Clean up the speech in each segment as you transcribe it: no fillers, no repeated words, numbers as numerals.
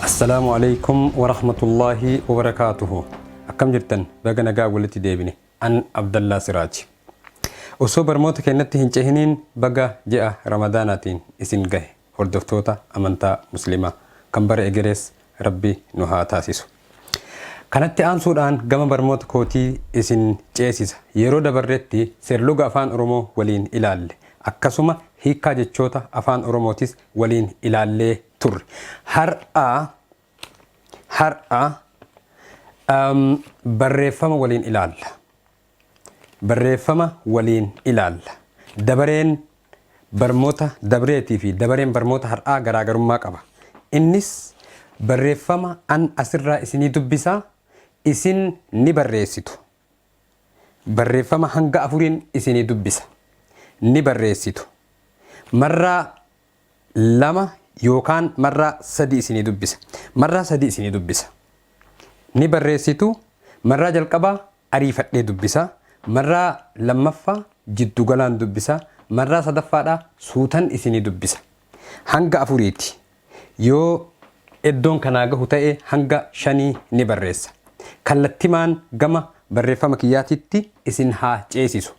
السلام عليكم ورحمة الله وبركاته. أكم جرتن بقنا قاولتي ديبني عن عبد الله سراج. وصبر موت كانت هنجهنين بقى جاء رمضاناتين اسم جه هردفتوتا أمانتا مسلمة كمبر إجريس ربي نها تاسيسو. كانت أنصر عن جمع برموت كوتي اسم جيسيس يرود بريتي سيرلوغ أفان أرومو ولين إلال. أكسوما هيكا جتشوتا أفان أروموتيس ولين إلال tur har'a barreeffama waliin ilaalla. Barreeffama waliin ilaalla. Dabareen barmoota dabreetii fi dabareen barmoota har'aa garaagarummaa qaba. Innis barreeffama an asirraa isinii dubbisaa isin ni barreessitu. Barreeffama hanga afuriin isinii dubbisa. Ni barreessitu. Marraa lama yookaan marraa sadii isinii dubbisa. Marraa sadii isinii dubbisa. Ni barreessitu. Marraa jalqabaa ariifadhee dubbisa. Marraa lammaffaa jiddugalaan dubbisa. Marraa sadaffaadhaa suutan isinii dubbisa. Hanga afuriiti. Yoo iddoon kanaa gahu ta'e hanga 5 ni barreessa. Kallattimaan gama barreeffama kiyyaatitti isin haa ceesisu.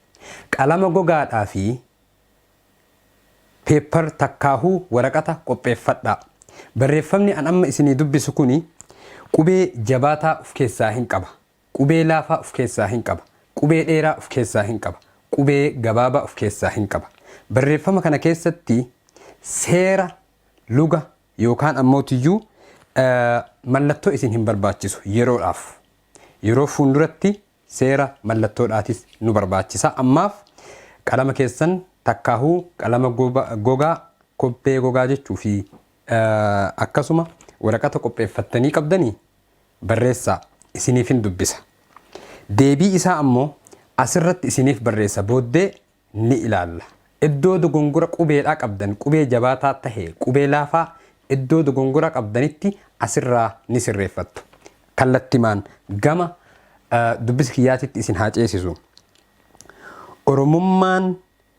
Qalama gogaadhaa fi paper takkaahuu waraqata qopheeffadhaa. Barreeffamni an amma isinii dubbisu kuni qubee jabaataa of keessaa hin qaba. Qubee laafaa of keessaa hin qaba. Qubee dheeraa of keessaa hin qaba. Qubee gabaabaa of keessaa hin qaba. Barreeffama kana keessatti seera luga yookaan ammootiyyuu mallattoo isin hin barbaachisu yeroodhaaf. Yeroo fuulduratti seera mallattoodhaatis nu barbaachisa. Ammaaf qalama keessan takkaahuu qalama gogaa kobbee gogaa jechuu fi akkasuma waraqata qopheeffattanii qabdanii barreessaa isiniif hin dubbisa. Deebii isaa ammoo asirratti isiniif barreessa booddee ni ilaalla. Iddoo dogongora qubeedhaa qabdan qubee jabaataa tahee qubee laafaa iddoo dogongora qabdanitti asirraa ni sirreeffattu. Kallattimaan gama dubbisa kiyyaatitti isin haa ceesisu. Oromummaan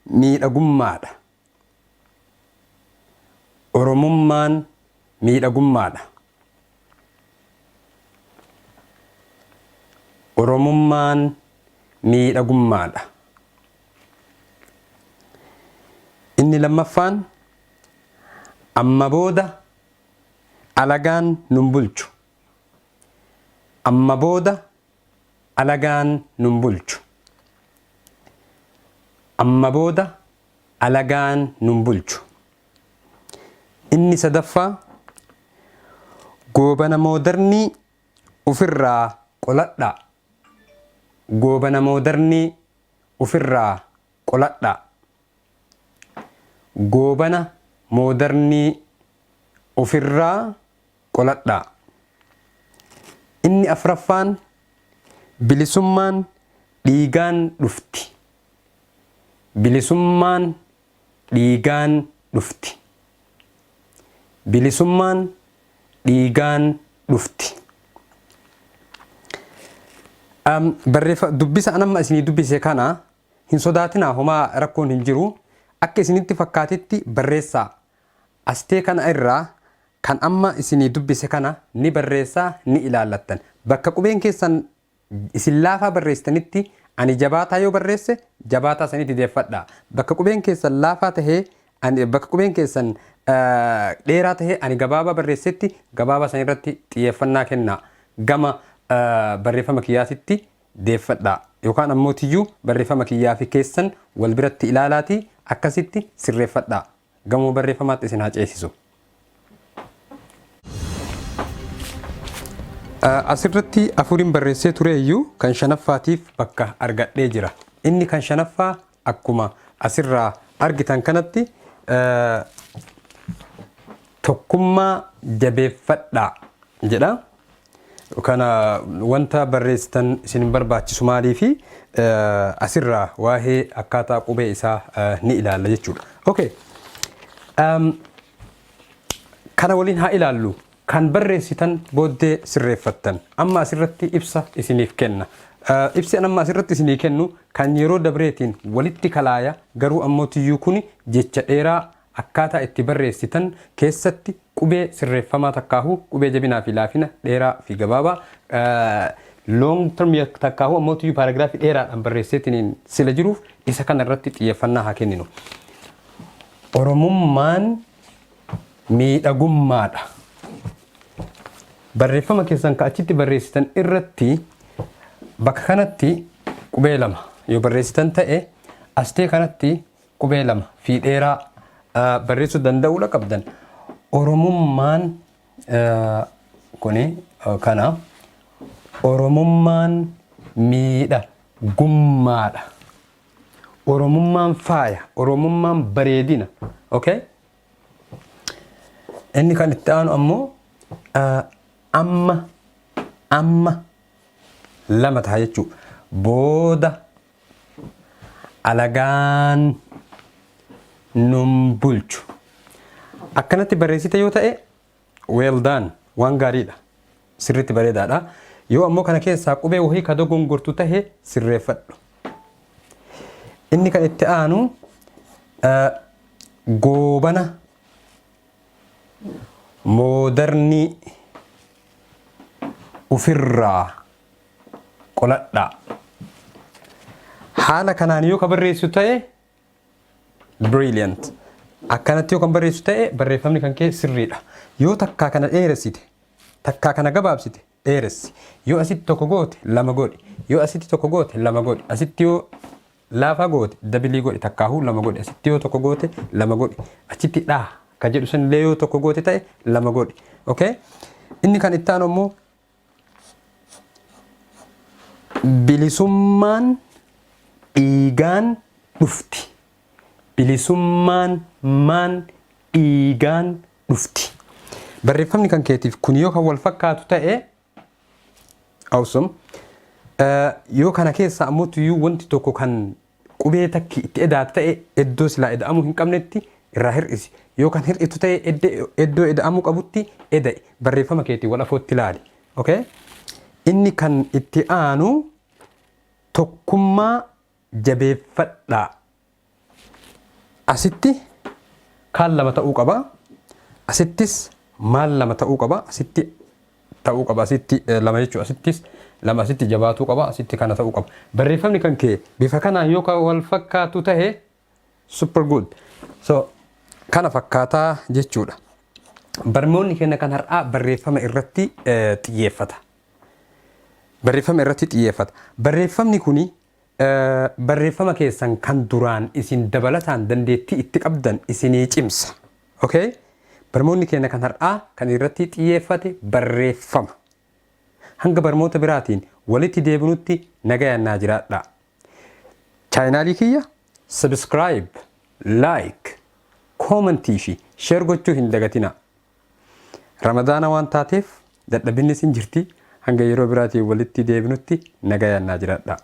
miidhagummaadha. Oromummaan miidhagummaadha. Oromummaan miidhagummaadha. Inni lammaffaan amma booda alagaan nun bulchu. Amma booda alagaan nun bulchu. Amma booda alagaan nun bulchu. Inni sadaffaa goobana moodarnii ofirraa qoladhaa. Goobana moodarnii ofirraa qoladhaa. Goobana moodarnii ofirraa qoladhaa. Inni afraffaan bilisummaan dhiigaan dhufti. Bilisummaan dhiigaan dhufti. Bilisummaan dhiigaan dhufti. Dubbisa anamma isinii dubbise kana hin sodaatinaa homaa rakkoon hin jiru. Akka isinitti fakkaatitti barreessaa. Astee kana irraa kan amma isinii dubbise kana ni barreessaa ni ilaallattan. Bakka qubeen keessan isin laafaa barreessitanitti ani jabaataa yoo barreesse jabaataa sanitti deeffadhaa. Bakka qubeen keessan laafaa tahee bakka qubeen keessan dheeraa tahee ani gabaabaa barreessetti gabaabaa san irratti xiyyeeffannaa kennaa. Gama barreeffama kiyyaatitti deeffadhaa. Yookaan ammootiyyuu barreeffama kiyyaa fi keessan wal biratti ilaalaatii akkasitti sirreeffadhaa. Gamoo barreeffamaatti isin haa ceesisu. Asirratti afuriin barreessee ture iyyuu kan shanaffaatiif bakka argadhee jira. Inni kan shanaffaa akkuma asirraa argitan kanatti tokkummaa jabeeffadhaa jedha. Kana wanta barreessitan isin barbaachisu maalii fi asirraa waa'ee akkaataa qubee isaa ni ilaalla jechuudha. Okay. Kana waliin haa ilaallu. Kan barreessitan booddee sirreeffattan. Amma asirratti ibsa isiniif kenna. Ibsi amma asirratti isinii kennu kan yeroo dabreetiin walitti kalaaya garuu ammootiyyuu kun jecha dheeraa akkaataa itti barreessitan keessatti qubee sirreeffamaa takkaahu qubee jabinaa fi laafina dheeraa fi gabaabaa long term takkaahu ammoo tuyyuu paaragraafii dheeraadhaan barreesseetiniin sila jiruuf isa kana irratti xiyyeeffannaa haa kenninu. Oromummaan miidhagummaadha. Barreeffama keessan ka achitti barreessitan irratti bakka kanatti qubee lama yoo barreessitan ta'e astee kanatti qubee lama fi dheeraa barreessuu danda'uudha qabdan. Oromummaan kuni kana Oromummaan miidhagummaadha. Oromummaan faaya, Oromummaan bareedina. Okay? Inni kan itti aanu ammoo amma lama ta'a jechuudha. Booda alagaan nun bulchu. Akkanatti barreessite yoo ta'e well done, waan gaariidha. Sirriitti bareedaadha. Yoo ammoo kana keessaa qubee wahii ka dogongortu tahe sirreeffadhu. Inni kan itti aanu goobana moodarnii ufirraa qoladhaa. Haala kanaan yoo ka barreessu ta'e brilliant. Akkanatti yoo kan barreessu ta'e barreeffamni kan kee sirriidha. Yoo takkaa kana dheeressite, takkaa kana gabaabsite dheeressi. Yoo asitti tokko goote lama godhi. Yoo asitti tokko goote lama godhi. Asitti yoo laafaa goote dabilii godhi takkaahuu lama godhi. Asitti yoo tokko goote lama godhi. Achitti dhaa ka jedhu sanillee yoo tokko goote ta'e lama godhi. Okay? Inni kan itti aanu ammoo bilisummaan dhiigaan dhufti. Bilisummaan maan dhiigaan dhufti. Barreeffamni kan keetiif kun yoo kan wal fakkaatu ta'e awesome. Yoo kana keessa ammoo tuyyuu wanti tokko kan qubee takki itti edaatu ta'e iddoo silaa eda'amuu hin qabnetti irraa hir'isi. Yoo kan hir'itu ta'e iddoo eda'amuu qabutti eda'i. Barreeffama keetii wal afootti ilaali. Okay? Inni kan itti aanu tokkummaa jabeeffadhaa. Asitti kaan lama ta'uu qaba. Asittis maal lama ta'uu qaba. Asitti ta'uu qaba. Asitti lama jechuudha. Asittis lama asitti jabaatuu qaba. Asitti kana ta'uu qaba. Barreeffamni kan kee bifa kanaan yoo wal fakkaatu tahe super good. So kana fakkaataa jechuudha. Barnoonni keenya kan har'aa barreeffama irratti xiyyeeffata. Barreeffama irratti xiyyeeffata. Barreeffamni kuni barreeffama keessan kan duraan isin dabalataan dandeettii itti qabdan isinii cimsa. Okay? Barnoonni keenya kan har'aa kan irratti xiyyeeffate barreeffama. Hanga barnoota biraatiin walitti deebinutti nagayaan naa jiraadhaa. Chaayinaalii kiyya subscribe, like, commentii fi share gochuu hin dagatinaa. Ramadaana waan taateef dadhabinni isin jirti. Hanga yeroo biraatiin walitti deebinutti nagayaan naa jiraadhaa.